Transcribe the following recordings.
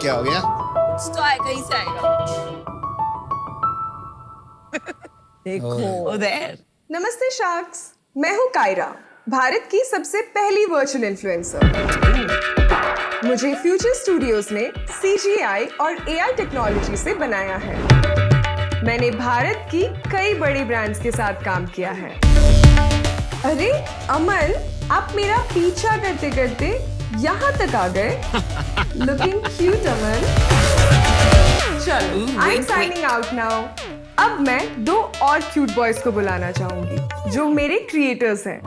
क्या हो गया? तो आए कहीं से आएगा। देखो उधर। नमस्ते शार्क्स, मैं हूँ कायरा, भारत की सबसे पहली वर्चुअल इन्फ्लुएंसर। मुझे फ्यूचर स्टूडियोज ने CGI और AI टेक्नोलॉजी से बनाया है। मैंने भारत की कई बड़ी ब्रांड्स के साथ काम किया है। अरे अमन, आप मेरा पीछा करते करते यहाँ तक आ गए। लुकिंग क्यूट अमन। चलो, I am signing out now. अब मैं 2 और क्यूट बॉयज को बुलाना चाहूंगी जो मेरे क्रिएटर्स हैं।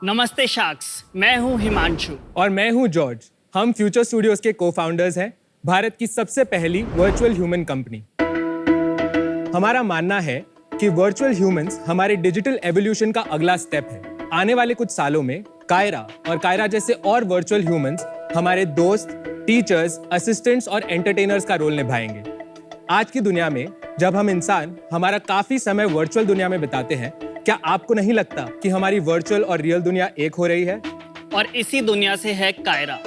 नमस्ते शार्क्स, मैं हूं हिमांशु। और मैं हूं जॉर्ज। हम फ्यूचर स्टूडियोज के को-फाउंडर्स हैं, भारत की सबसे पहली वर्चुअल ह्यूमन कंपनी। हमारा मानना है कि वर्चुअल ह्यूमंस हमारे डिजिटल एवोल्यूशन का अगला स्टेप है। आने वाले कुछ सालों में कायरा और कायरा जैसे और वर्चुअल ह्यूमंस हमारे दोस्त, टीचर्स, असिस्टेंट्स और एंटरटेनर्स का रोल निभाएंगे। आज की दुनिया में जब हम इंसान हमारा काफी समय वर्चुअल दुनिया में बिताते हैं, क्या आपको नहीं लगता कि हमारी वर्चुअल और रियल दुनिया एक हो रही है? और इसी दुनिया से है कायरा।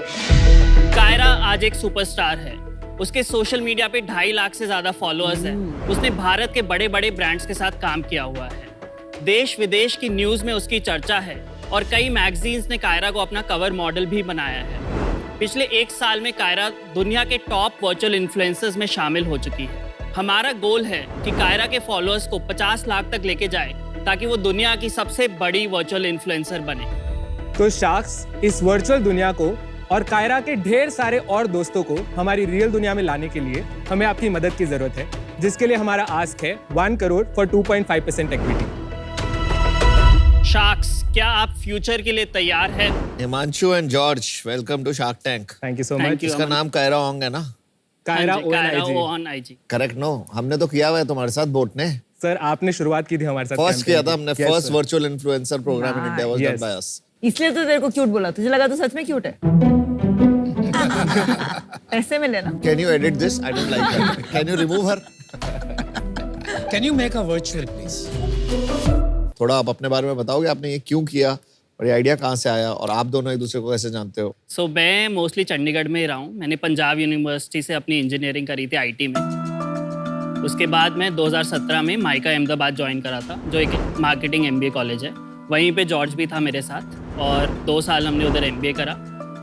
कायरा आज एक सुपरस्टार है। उसके सोशल मीडिया पे 2.5 लाख से ज्यादा फॉलोअर्स हैं। उसने भारत के बड़े बड़े ब्रांड्स के साथ काम किया हुआ है। देश विदेश की न्यूज में उसकी चर्चा है और कई मैगजीन्स ने कायरा को अपना कवर मॉडल भी बनाया है। पिछले 1 साल में कायरा दुनिया के टॉप वर्चुअल इन्फ्लुएंसर्स में शामिल हो चुकी है। हमारा गोल है कि कायरा के फॉलोअर्स को 50 लाख तक लेके जाए ताकि वो दुनिया की सबसे बड़ी वर्चुअल इन्फ्लुएंसर बने। तो शार्क्स, इस वर्चुअल दुनिया को और कायरा के ढेर सारे और दोस्तों को हमारी रियल दुनिया में लाने के लिए हमें आपकी मदद की जरूरत है, जिसके लिए हमारा आस्क है 1 करोड़ फॉर 2.5% इक्विटी। शार्क्स, क्या आप फ्यूचर के लिए तैयार हैं? Himanshu and George, welcome to Shark Tank. Thank you so Thank much. you. इसका नाम कायरा ओंग है ना? Kyra Kyra ON IG। IG। Correct no? हमने तो किया हुआ है तुम्हारे साथ बोट ने। सर, आपने शुरुआत की थी हमारे साथ। फर्स्ट किया था हमने, Yes, first sir. Virtual influencer programme in India was done Yes. By us. इसलिए तो तेरे को क्यूट बोला, तुझे लगा तो सच में क्यूट है। ऐसे में लेना। Can you edit this? I don't like that. Can you remove her? Can you make a virtual, please? थोड़ा आप अपने बारे में बताओगे, आपने ये क्यों किया और ये आइडिया कहाँ से आया और आप दोनों एक दूसरे को कैसे जानते हो? सो मैं मोस्टली चंडीगढ़ में ही रहा हूँ। मैंने पंजाब यूनिवर्सिटी से अपनी इंजीनियरिंग करी थी IT में। उसके बाद मैं 2017 में माइका अहमदाबाद ज्वाइन करा था, जो एक मार्केटिंग MBA कॉलेज है। वहीं पे जॉर्ज भी था मेरे साथ और 2 साल हमने उधर MBA करा।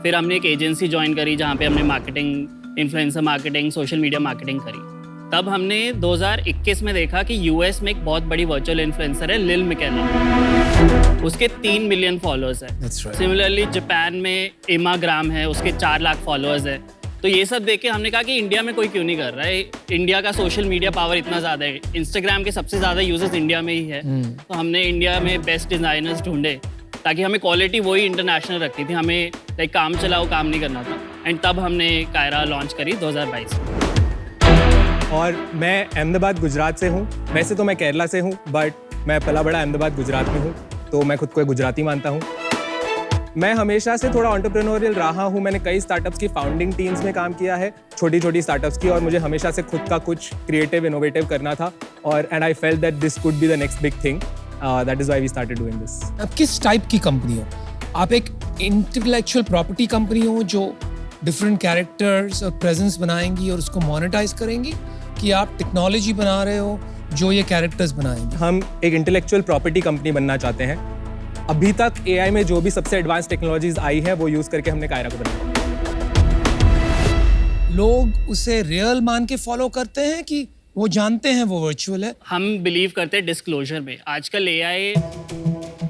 फिर हमने एक एजेंसी ज्वाइन करी जहाँ पे हमने marketing, influencer marketing, social media marketing करी। तब हमने 2021 में देखा कि US में एक बहुत बड़ी वर्चुअल इन्फ्लुएंसर है लिल मिकेला। उसके 3 मिलियन फॉलोअर्स हैं। That's right. सिमिलरली जापान में एमा ग्राम है, उसके 4 लाख फॉलोअर्स हैं। तो ये सब देख के हमने कहा कि इंडिया में कोई क्यों नहीं कर रहा है। इंडिया का सोशल मीडिया पावर इतना ज़्यादा है, इंस्टाग्राम के सबसे ज़्यादा यूजर्स इंडिया में ही है। तो हमने इंडिया में बेस्ट डिज़ाइनर्स ढूंढे ताकि हमें क्वालिटी वही इंटरनेशनल रखती थी, हमें लाइक काम चलाओ काम नहीं करना था। एंड तब हमने कायरा लॉन्च करी 2022 में। और मैं अहमदाबाद गुजरात से हूँ। वैसे तो मैं केरला से हूँ, बट मैं पला बड़ा अहमदाबाद गुजरात में हूँ, तो मैं खुद को एक गुजराती मानता हूँ। मैं हमेशा से थोड़ा एंटरप्रेन्योरियल रहा हूँ। मैंने कई स्टार्टअप्स की फाउंडिंग टीम्स में काम किया है, छोटी छोटी स्टार्टअप्स की, और मुझे हमेशा से खुद का कुछ क्रिएटिव इनोवेटिव करना था। और and I felt that this could be the next big thing. That is why we started doing this. आप किस टाइप की कंपनी हो? आप एक इंटेलेक्चुअल प्रॉपर्टी कंपनी हो जो डिफरेंट कैरेक्टर्स और प्रेजेंस बनाएंगी और उसको मोनेटाइज करेंगी, कि आप टेक्नोलॉजी बना रहे हो जो ये कैरेक्टर्स बनाएंगे? हम एक इंटेलेक्चुअल प्रॉपर्टी कंपनी बनना चाहते हैं। अभी तक AI में जो भी सबसे एडवांस टेक्नोलॉजीज आई है वो यूज करके हमने कायरा को बनाया। लोग उसे रियल मान के फॉलो करते हैं कि वो जानते हैं वो वर्चुअल है? हम बिलीव करते हैं डिस्क्लोजर में। आजकल AI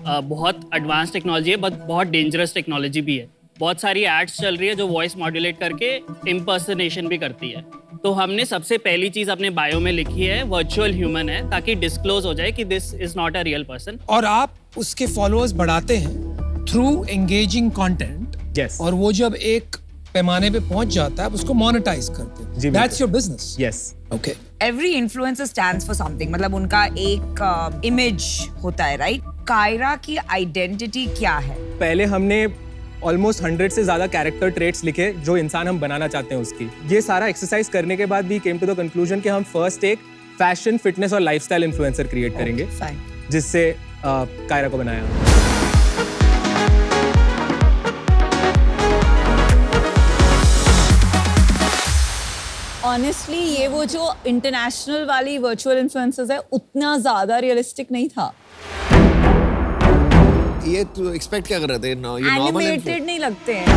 बहुत एडवांस टेक्नोलॉजी है, बट बहुत डेंजरस टेक्नोलॉजी भी है। बहुत सारी एड्स चल रही है जो वॉइस मॉड्यूलेट करके इम्पर्सनेशन भी करती है। तो हमने सबसे पहली चीज अपने बायो में लिखी है वर्चुअल ह्यूमन है, ताकि डिस्क्लोज हो जाए कि this is not a real person. और आप उसके फॉलोअर्स बढ़ाते हैं थ्रू एंगेजिंग कंटेंट। Yes. और वो जब एक पैमाने पे पहुंच जाता है, आप उसको मोनेटाइज करते जी, हैं। बिल्कुल। That's your business. Yes. Okay. Every influencer stands for something, मतलब उनका एक इमेज होता है, राइट? कायरा की आइडेंटिटी क्या है? पहले हमने ऑलमोस्ट 100 से ज़्यादा कैरेक्टर ट्रेट्स लिखे जो इंसान हम बनाना चाहते हैं उसकी। ये सारा एक्सरसाइज करने के बाद भी केम टू द कंक्लूजन कि हम फर्स्ट एक फैशन, फिटनेस और लाइफस्टाइल इन्फ्लुएंसर क्रिएट करेंगे, Fine. जिससे कायरा को बनाया। ऑनेस्टली ये वो जो इंटरनेशनल वाली वर्चुअल इन्फ्लुएंसर्स है उतना ज्यादा रियलिस्टिक नहीं था। ये तो एक्सपेक्ट क्या कर रहे थे? ये नॉर्मल एनिमेटेड नहीं लगते हैं।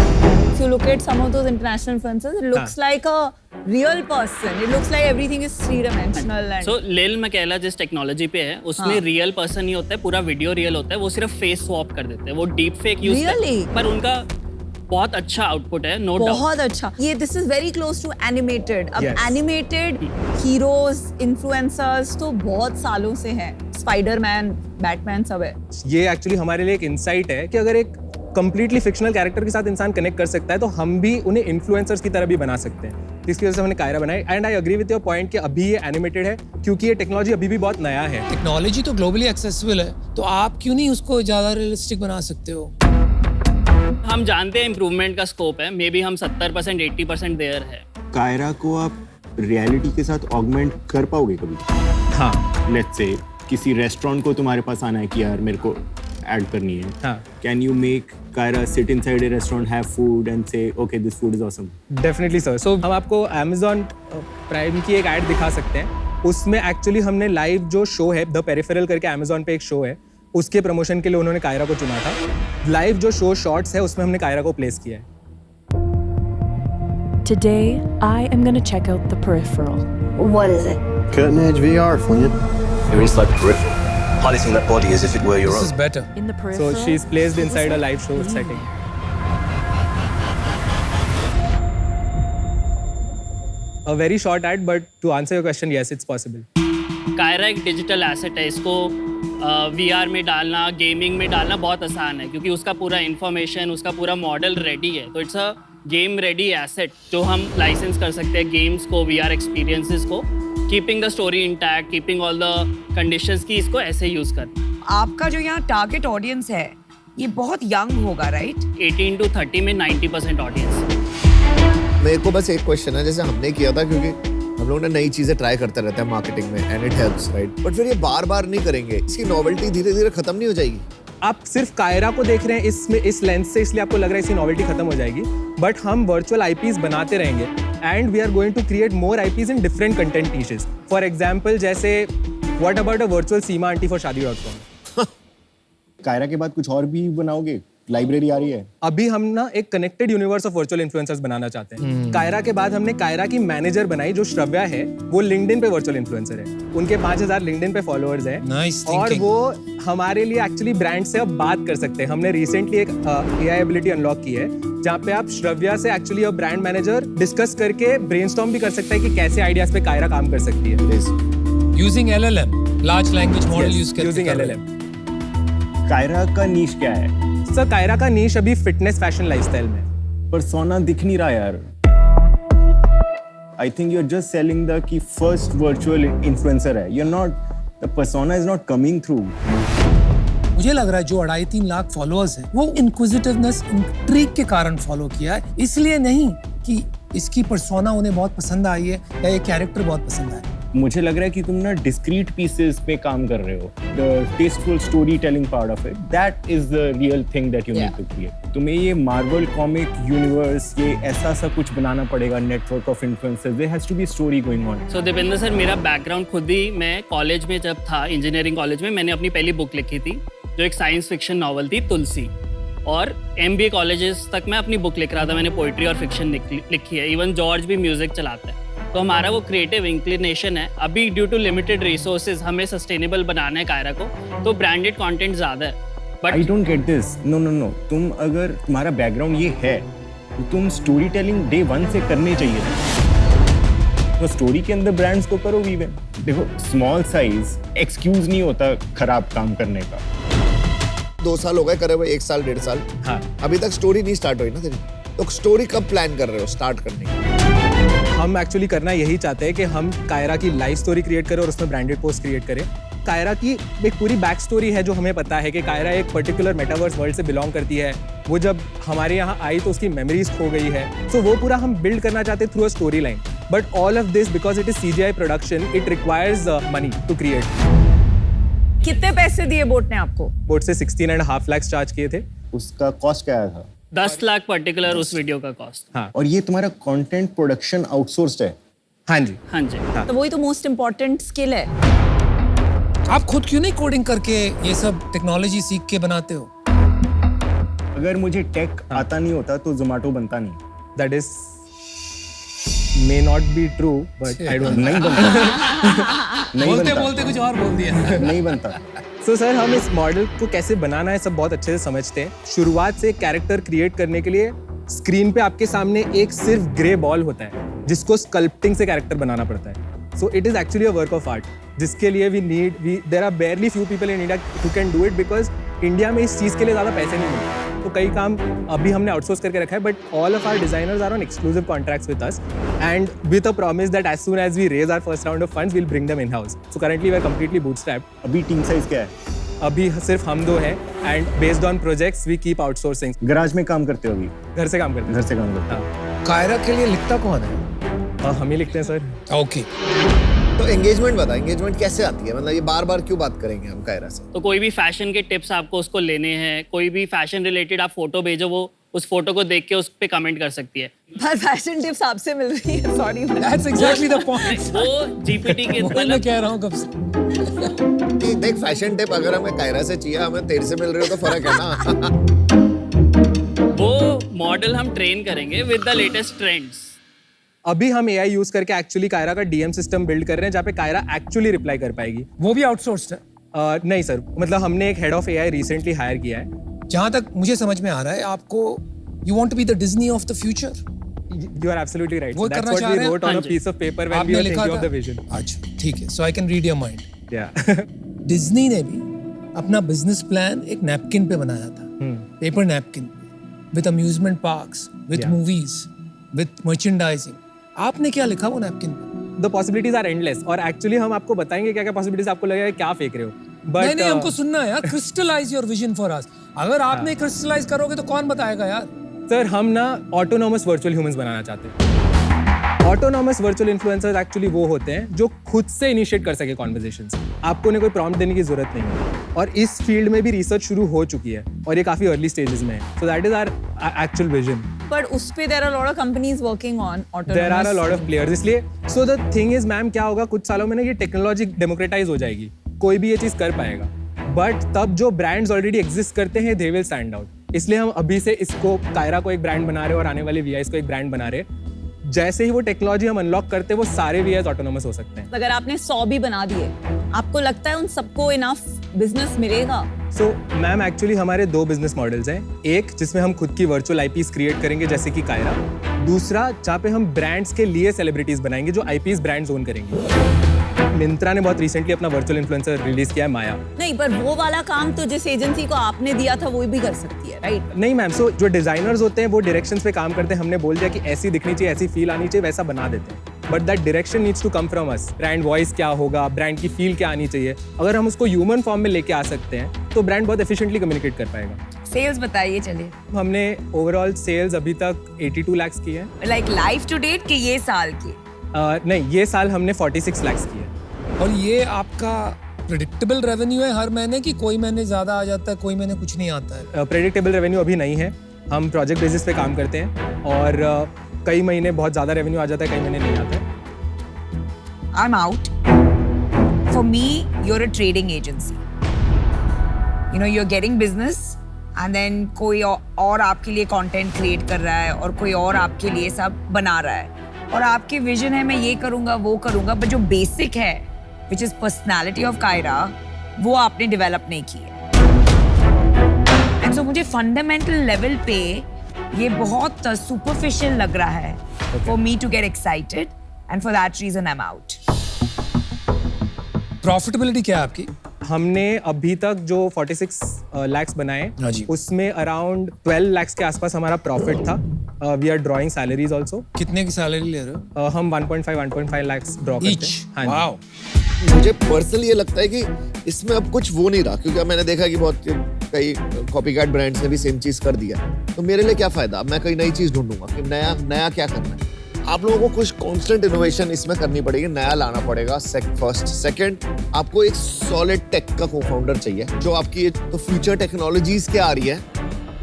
If you look at some of those international influencers, it looks like a real person. It looks like everything is three-dimensional and. So लिल मकेला जिस टेक्नोलॉजी पे है उसमें रियल पर्सन ही होता है, पूरा वीडियो रियल होता है, वो सिर्फ फेस स्वैप कर देते हैं, वो डीप फेक यूज करते हैं, पर उनका बहुत अच्छा आउटपुट है, नो डाउट। बहुत अच्छा। ये this is very close to animated. अब Yes. एनिमेटेड हीरोज इन्फ्लुएंसर्स तो बहुत सालों से हैं। स्पाइडरमैन, बैटमैन सब है। ये एक्चुअली हमारे लिए एक इंसाइट है कि अगर एक कंप्लीटली फिक्शनल कैरेक्टर के साथ इंसान कनेक्ट कर सकता है तो हम भी उन्हें इन्फ्लुएंसर्स की तरह भी बना सकते हैं। इसकी वजह से हमने कायरा बनाई। And I agree with your point कि अभी ये एनिमेटेड है क्योंकि ये टेक्नोलॉजी अभी भी बहुत नया है। टेक्नोलॉजी तो ग्लोबली एक्सेसिबल है, तो आप क्यों नहीं उसको ज़्यादा रियलिस्टिक बना सकते हो? हम जानते हैं इम्प्रूवमेंट का स्कोप है, मे बी हम 70% 80% देयर है। कायरा को आप रियलिटी के साथ ऑगमेंट कर पाओगे कभी? हाँ लेट्स से किसी रेस्टोरेंट को तुम्हारे पास आना है कि यार मेरे को ऐड करनी है, हाँ can you make Kyra sit inside a restaurant, have food and say okay this food is awesome? Definitely sir. So हम आपको Amazon प्राइम की एक ऐड दिखा सकते हैं। उसमें एक्चुअली हमने लाइव जो शो है द पेरिफेरल करके Amazon पे एक शो है, उसके प्रमोशन के लिए उन्होंने कायरा को चुना था। लाइव जो शो शॉर्ट्स है उसमें हमने कायरा को प्लेस किया है। Today, I am going to check out the peripheral. What is it? Cutting edge VR, Flynn. You're inside the peripheral, piloting that body as if it were your This own. is better. In the So peripheral. she is placed inside a live show setting. A very short ad, but to answer your question, yes, it's possible. Kiara एक digital asset है, इसको VR में डालना, gaming में डालना बहुत आसान है क्योंकि उसका पूरा इंफॉर्मेशन, उसका पूरा मॉडल रेडी है। तो it's a game ready asset जो हम लाइसेंस कर सकते हैं गेम्स को, VR एक्सपीरियंसेस को, keeping the story intact, keeping all the conditions की इसको ऐसे यूज कर। आपका जो यहाँ टारगेट ऑडियंस है ये बहुत यंग होगा, राइट? 18 to 30 में 90% ऑडियंस। मेरे को बस एक क्वेश्चन है, जैसे हमने किया था, क्योंकि हम लोग ने नई चीजें ट्राई करते रहते हैं मार्केटिंग में and it helps, right? But फिर ये बार बार नहीं करेंगे, इसकी नॉवेल्टी धीरे धीरे खत्म नहीं हो जाएगी? आप सिर्फ कायरा को देख रहे हैं इसमें इस लेंस से, इसलिए आपको लग रहा है इसकी नॉवेल्टी खत्म हो जाएगी, बट हम वर्चुअल आईपीज बनाते रहेंगे and we are going to create more IPs in different content niches. For example जैसे what about a virtual Seema aunty for शादी.com? कायरा के बाद कुछ और भी बनाओगे? लाइब्रेरी आ रही है अभी हम ना एक connected universe of virtual influencers बनाना चाहते हैं। कायरा के बाद हमने कायरा की मैनेजर बनाई जो श्रव्या है, वो लिंक्डइन पे वर्चुअल इन्फ्लुएंसर है, उनके 5000 लिंक्डइन पे फॉलोअर्स हैं। Nice और thinking. वो हमारे लिए एक्चुअली ब्रांड से अब बात कर सकते हैं। हमने रिसेंटली एक AI एबिलिटी अनलॉक की है जहाँ पे आप श्रव्या से एक्चुअली अब ब्रांड मैनेजर डिस्कस करके ब्रेनस्टॉर्म भी कर सकता है कि कैसे आइडियाज पे कायरा काम कर सकती है। Using LLM, large language model use करके यूजिंग कर रहे हैं। LLM। कायरा का नीश क्या है? सर कायरा का नीश अभी फिटनेस फैशन लाइफस्टाइल में। परसोना दिख नहीं रहा यार। I think you are just selling the कि फर्स्ट वर्चुअल इन्फ्लुएंसर है, you are not, the persona is not coming through. मुझे लग रहा है जो 2.5-3 लाख फॉलोअर्स हैं वो इंक्विजिटिवनेस, इंट्रिग के कारण फॉलो किया है, इसलिए नहीं कि इसकी पर्सोना उन्हें बहुत पसंद आई है या ये कैरेक्टर बहुत पसंद आया। मुझे लग रहा है कि तुम ना डिस्क्रीट पीसेस पे काम कर रहे हो। The tasteful story telling part of it, that is the real thing that you need to create. तुम्हें ये मार्वल कॉमिक यूनिवर्स, ये ऐसा सा कुछ बनाना पड़ेगा, network of influencers, there has to be story going on. So Deepinder sir, मेरा background खुद ही, मैं कॉलेज में जब था, इंजीनियरिंग कॉलेज में, मैंने अपनी पहली बुक लिखी थी जो एक साइंस फिक्शन नॉवल थी, तुलसी। और MBA कॉलेजेस तक मैं अपनी बुक लिख रहा था, मैंने पोइट्री और फिक्शन लिखी है। इवन जॉर्ज भी म्यूजिक चलाता है। तो हमारा वो क्रिएटिव इंक्लिनेशन है। अभी ड्यू टू लिमिटेड रिसोर्सेज हमें सस्टेनेबल बनाना है कायरा को, तो ब्रांडेड कंटेंट ज़्यादा है। But I don't get this. No no no, तुम अगर तुम्हारा बैकग्राउंड ये है तो तुम स्टोरी टेलिंग डे 1 से करनी चाहिए था। तो स्टोरी के अंदर ब्रांड्स को करो इवन। देखो, स्मॉल साइज एक्सक्यूज नहीं होता खराब काम करने का। 2 साल हो गए करे हुए, 1 साल 1.5 साल, हाँ, अभी तक स्टोरी नहीं स्टार्ट हुई ना तेरी। तो स्टोरी कब प्लान कर रहे हो स्टार्ट करने की? हम एक्चुअली करना यही चाहते हैं कि हम कायरा की लाइव स्टोरी क्रिएट करें और उसमें ब्रांडेड पोस्ट क्रिएट करें कायरा की एक पूरी बैक स्टोरी है जो हमें पता है कि कायरा एक पर्टिकुलर मेटावर्स वर्ल्ड से बिलोंग करती है। वो जब हमारे यहाँ आई तो उसकी मेमोरीज खो गई है। सो वो पूरा हम बिल्ड करना चाहते through a story line. But all of this because it is CGI production, it requires money to create. कितने पैसे दिए बोट ने आपको? बोट से 16.5 लाख चार्ज किए थे। उसका कॉस्ट क्या था? 10 लाख पर्टिकुलर उस वीडियो का कॉस्ट। हाँ और ये तुम्हारा कंटेंट प्रोडक्शन आउटसोर्स्ड है? हाँ जी। हाँ जी। तो वही तो मोस्ट इम्पोर्टेंट स्किल है। आप खुद क्यों नहीं कोडिंग करके ये सब टेक्नोलॉजी सीख के बनाते हो? अगर मुझे टेक आता नहीं होता तो जोमेटो बनता नहीं। That is may not be true, but I don't know. नहीं बनता। नहीं बोलते बनता। बोलते कुछ और बोल दिया। नहीं बनता। So सर, हम इस मॉडल को कैसे बनाना है सब बहुत अच्छे से समझते हैं। शुरुआत से कैरेक्टर क्रिएट करने के लिए स्क्रीन पे आपके सामने एक सिर्फ ग्रे बॉल होता है जिसको स्कल्पटिंग से कैरेक्टर बनाना पड़ता है। So it is actually a work of art, जिसके लिए there are barely few people in India who can do it because India में इस चीज़ के लिए ज़्यादा पैसे नहीं मिलते। तो कई काम अभी हमने आउटसोर्स करके रखा है, but all of our designers are on exclusive contracts with us and with a promise that as soon as we raise our first round of funds we will bring them in house. So currently we are completely bootstrapped. अभी team size क्या है? अभी सिर्फ हम दो हैं and based on projects we keep outsourcing. Garage में काम करते हो अभी? घर से काम करते घर से काम करते हैं। कायरा के लिए लिखता कौन है? हम ही लिखते हैं सर। ओके। तो एंगेजमेंट बता, एंगेजमेंट कैसे आती है? मतलब ये बार बार क्यों बात करेंगे हम कायरा से? तो कोई भी फैशन के टिप्स आपको उसको लेने हैं, कोई भी फैशन रिलेटेड आप फोटो भेजो, वो उस फोटो को देख के उस पे कमेंट कर सकती है। पर फैशन टिप्स आपसे मिल रही है, sorry. That's exactly the point. वो GPT के मैं कह रहा हूँ कब से। कि देख, फैशन टिप अगर हमें कायरा से चाहिए, हमें तेरे से मिल रही हो तो फर्क है ना। वो मॉडल हम ट्रेन करेंगे विद द लेटेस्ट ट्रेंड्स। अभी हम AI यूज करके एक्चुअली कायरा का DM सिस्टम बिल्ड कर रहे हैं जहाँ पे कायरा एक्चुअली रिप्लाई कर पाएगी। वो भी आउटसोर्स्ड है? नहीं सर, मतलब हमने एक head of AI recently hire किया है। जहाँ तक मुझे समझ में आ रहा है, आपको you want to be the Disney of the future. You are absolutely right. वो That's करना what चाह we रहे हैं? wrote on a हाँ जी। piece of paper when we आपने were लिखा thinking of था? the vision. अच्छा, ठीक है. So I can read your mind. Yeah. Disney ने भी अपना बिजनेस प्लान एक नैपकिन पे बनाया था, paper napkin, with amusement parks, with Yeah. Movies, with merchandising. आपने क्या लिखा वो नैपकिन पे? The possibilities are endless. और एक्चुअली हम आपको बताएंगे क्या क्या possibilities आपको लगेगा क्या फेंक रहे हो। But नहीं, हमको सुनना है यार। Crystallise your vision for us. अगर आप नहीं क्रिस्टलाइज करोगे तो कौन बताएगा यार? सर, हम ना ऑटोनॉमस वर्चुअल ह्यूमंस बनाना चाहते हैं। ऑटोनॉमस वर्चुअल इन्फ्लुएंसर्स एक्चुअली वो होते हैं जो खुद से इनिशिएट कर सके कॉन्वर्सेशंस। आपको उन्हें कोई प्रॉम्प्ट देने की जरूरत नहीं है। और इस फील्ड में भी रिसर्च शुरू हो चुकी है और ये काफी अर्ली स्टेजेस में है। So that is our actual vision. पर उस पे there are lot of companies working on autonomous. There are a lot of players. इसलिए so the thing is ma'am, क्या होगा कुछ सालों में ना ये टेक्नोलॉजी डेमोक्रेटाइज हो जाएगी, कोई भी ये चीज कर पाएगा। बट तब जो ब्रांड्स ऑलरेडी एग्जिस्ट करते हैं दे विल स्टैंड आउट। इसलिए हम अभी से इसको कायरा को एक ब्रांड बना रहे हैं और आने वाले VIs को एक ब्रांड बना रहे हैं। जैसे ही वो टेक्नोलॉजी हम अनलॉक करते हैं वो सारे VIs ऑटोनॉमस हो सकते हैं। अगर आपने 100 भी बना दिए, आपको लगता है उन सबको इनफ बिजनेस मिलेगा? सो मैम, एक्चुअली हमारे 2 बिजनेस मॉडल्स हैं। एक जिसमें हम खुद की वर्चुअल IPs क्रिएट करेंगे जैसे कि कायरा। दूसरा जहाँ पे हम ब्रांड्स के लिए सेलिब्रिटीज बनाएंगे जो IPs ब्रांड्स ओन करेंगे। मिंत्रा ने बहुत रिसेंटली अपना वर्चुअल इन्फ्लुएंसर रिलीज किया है, माया। नहीं, पर वो वाला काम तो जिस एजेंसी को आपने दिया था वो भी कर सकती है, राइट? नहीं मैम, सो जो डिजाइनर्स होते हैं वो डायरेक्शंस पे काम करते हैं। हमने बोल दिया कि ऐसी दिखनी चाहिए, ऐसी फील आनी चाहिए, वैसा बना देते हैं। But that direction needs to come from us. Brand voice क्या होगा, ब्रांड की फील क्या आनी चाहिए, अगर हम उसको ह्यूमन फॉर्म में लेके आ सकते हैं तो ब्रांड बहुत एफिशिएंटली कम्युनिकेट कर पाएगा। सेल्स बताइए चलिए। हमने ओवरऑल सेल्स अभी तक 82 लाख की है। लाइक लाइफ टू डेट कि ये साल की? नहीं, ये साल हमने 46 लाख की है। और ये आपका प्रेडिक्टेबल रेवेन्यू है हर महीने की? कोई महीने ज्यादा आ जाता है, कोई महीने कुछ नहीं आता है? प्रेडिक्टेबल रेवेन्यू अभी नहीं है। हम प्रोजेक्ट बेसिस पे काम करते हैं और कई महीने बहुत ज़्यादा रेवेन्यू आ जाता है, कई महीने नहीं आता है। I'm out. For me, you're a trading agency. You know, you're getting business and then कोई और आपके लिए content create कर रहा है और कोई और आपके लिए सब बना रहा है और आपकी विजन है मैं ये करूँगा वो करूँगा, but जो बेसिक है which is personality of Kaira, वो आपने डेवलप नहीं की है। And so मुझे फंडामेंटल लेवल पे ये बहुत सुपरफिशियल लग रहा है for me to get excited and for that reason I'm out. Profitability क्या है आपकी? हमने अभी तक जो 46 लाख्स बनाए हाँ जी। उसमें अराउंड 12 लाख्स के आसपास हमारा प्रॉफिट था। We are drawing salaries also. कितने की सैलरी ले रहे हो? हम 1.5 लाख्स ड्रॉ करते Each? हैं। हाँ जी। Wow. मुझे पर्सनली ये लगता है कि इसमें अब कुछ वो नहीं रहा, क्योंकि अब मैंने देखा कि बहुत कई कॉपीकैट ब्रांड्स ने भी सेम चीज कर दिया, तो मेरे लिए क्या फायदा? अब मैं कोई नई चीज ढूंढूंगा कि नया क्या करना है। आप लोगों को कुछ कांस्टेंट इनोवेशन इसमें करनी पड़ेगी, नया लाना पड़ेगा। फर्स्ट, सेकंड, आपको एक सॉलिड टेक का को-फाउंडर चाहिए जो आपकी तो फ्यूचर टेक्नोलॉजीज क्या आ रही है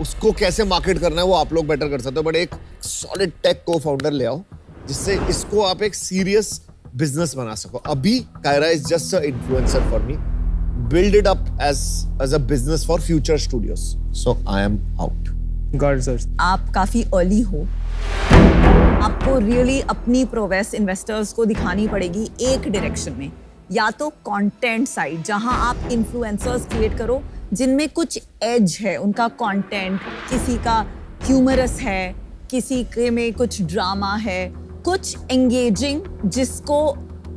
उसको कैसे मार्केट करना है वो आप लोग बेटर कर सकते हो, बट एक सॉलिड टेक को-फाउंडर ले आओ जिससे इसको आप एक सीरियस बिजनेस बना सको। अभी Kyra is just a influencer for me, build it up as a business for future studios. So I am out. God sir, आप काफी अर्ली हो, आपको रियली अपनी प्रोग्रेस इन्वेस्टर्स को दिखानी पड़ेगी एक डायरेक्शन में, या तो कंटेंट साइड जहां आप इन्फ्लुएंसर्स क्रिएट करो जिनमें कुछ एज है, उनका कंटेंट किसी का ह्यूमरस है, किसी के में कुछ ड्रामा है, कुछ एंगेजिंग जिसको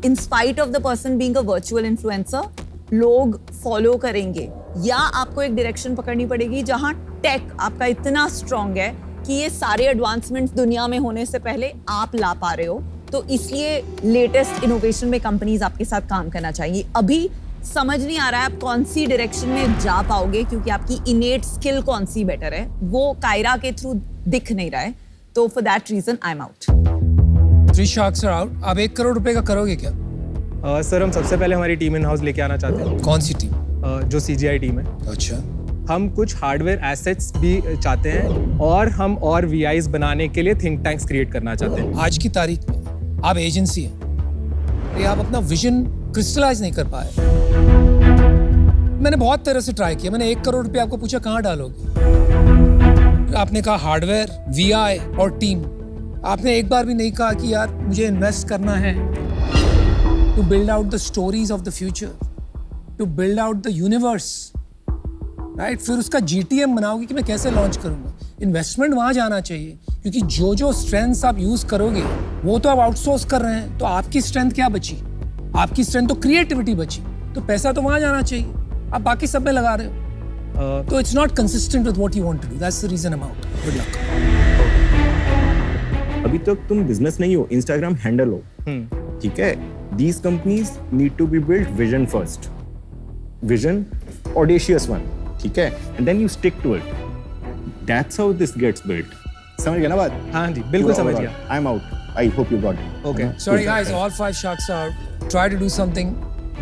in spite of the person being a virtual influencer लोग फॉलो करेंगे। या आपको एक डायरेक्शन पकड़नी पड़ेगी जहां टेक आपका इतना स्ट्रांग है कि ये सारे एडवांसमेंट्स दुनिया में होने से पहले आप ला पा रहे हो, तो इसलिए लेटेस्ट इनोवेशन में कंपनीज आपके साथ काम करना चाहिए। अभी समझ नहीं आ रहा है आप कौन सी डायरेक्शन में जा पाओगे, क्योंकि आपकी इनेट स्किल कौन सी बेटर है वो कायरा के थ्रू दिख नहीं रहा है, तो for that reason I am out. 3 sharks are out. आप 1 करोड़ रुपए का करोगे क्या? सर हम सबसे पहले हमारी टीम इन हाउस लेके आना चाहते हैं। कौन सी टीम? जो CGI टीम है। अच्छा, हम कुछ हार्डवेयर एसेट्स भी चाहते हैं और हम और VIs बनाने के लिए थिंक टैंक्स क्रिएट करना चाहते हैं। आज की तारीख में आप एजेंसी हैं, ये आप अपना विजन क्रिस्टलाइज नहीं कर पाए। मैंने बहुत तरह से ट्राई किया, मैंने 1 करोड़ रुपए आपको पूछा कहाँ डालोगे, आपने कहा हार्डवेयर, VI और टीम। आपने एक बार भी नहीं कहा कि यार मुझे इन्वेस्ट करना है to build out the stories of the future, to build out the universe, right? फिर उसका GTM बनाओगे कि मैं कैसे लॉन्च करूंगा। इन्वेस्टमेंट वहां जाना चाहिए, क्योंकि जो स्ट्रेंथ्स आप यूज करोगे वो तो आप आउटसोर्स कर रहे हैं, तो आपकी स्ट्रेंथ क्या बची? आपकी स्ट्रेंथ तो क्रिएटिविटी बची, तो पैसा तो वहां जाना चाहिए, आप बाकी सब में लगा रहे हो। तो it's not consistent with what you want to do, that's the reason I am out. Good luck. अभी तक तुम बिजनेस नहीं हो, इंस्टाग्राम हैंडल हो, ठीक है? These companies need to be built vision first. Vision, audacious one, ठीक है? And then you stick to it. That's how this gets built. समझ गया ना बात? हाँ जी, बिल्कुल समझ गया। I'm out. I hope you got it. Okay. Sorry guys, all 5 sharks are out. Try to do something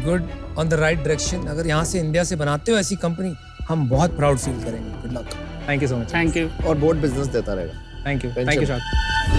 good on the right direction. अगर यहाँ से इंडिया से बनाते हो ऐसी कंपनी, हम बहुत प्राउड फील करेंगे। Good luck. Thank you so much. Thank you. और बोर्ड बिजनेस देता रहेगा। Thank you shark.